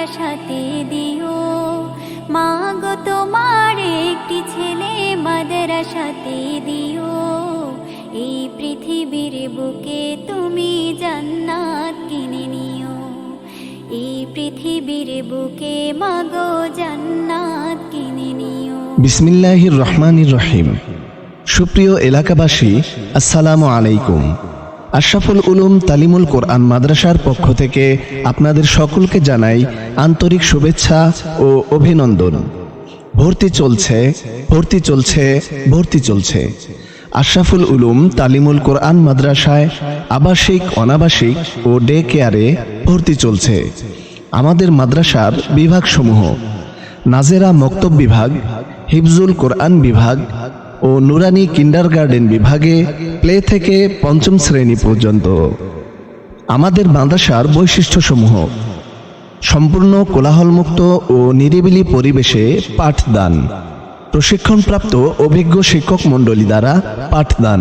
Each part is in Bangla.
মাদ্রাসাতে দিও। মা গো তোমার একটি ছেলে মাদ্রাসাতে দিও। এই পৃথিবীর বুকে তুমি জান্নাত কিনে নিও। এই পৃথিবীর বুকে মা গো জান্নাত কিনে নিও। বিসমিল্লাহির রহমানির রহিম। সুপ্রিয় এলাকাবাসী, আসসালামু আলাইকুম। আশরাফুল উলুম তালিমুল কোরআন মাদ্রাসার পক্ষ থেকে আপনাদের সকলকে জানাই আন্তরিক শুভেচ্ছা ও অভিনন্দন। ভর্তি চলছে, ভর্তি চলছে, ভর্তি চলছে। আশরাফুল উলুম তালিমুল কোরআন মাদ্রাসায় আবাসিক, অনাবাসিক ও ডে কেয়ারে ভর্তি চলছে। আমাদের মাদ্রাসার বিভাগসমূহ: নাজেরা মক্তব বিভাগ, হিফজুল কোরআন বিভাগ ও নুরানি কিন্ডারগার্টেন বিভাগে প্লে থেকে পঞ্চম শ্রেণী পর্যন্ত। আমাদের মাদ্রাসার বৈশিষ্ট্যসমূহ: সম্পূর্ণ কোলাহলমুক্ত ও নিরিবিলি পরিবেশে পাঠদান, প্রশিক্ষণপ্রাপ্ত অভিজ্ঞ শিক্ষক মণ্ডলী দ্বারা পাঠদান,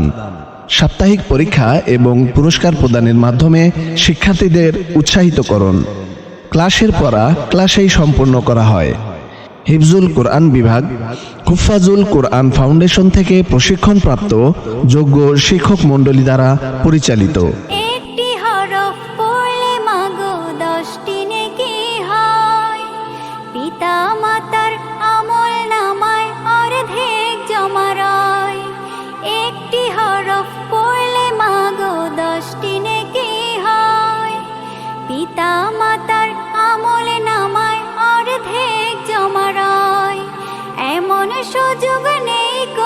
সাপ্তাহিক পরীক্ষা এবং পুরস্কার প্রদানের মাধ্যমে শিক্ষার্থীদের উৎসাহিতকরণ। ক্লাসের পড়া ক্লাসেই সম্পন্ন করা হয়। হিফজুল কোরআন বিভাগ হুফাজুল কোরআন ফাউন্ডেশন থেকে প্রশিক্ষণপ্রাপ্ত যোগ্য শিক্ষক মণ্ডলী দ্বারা পরিচালিত।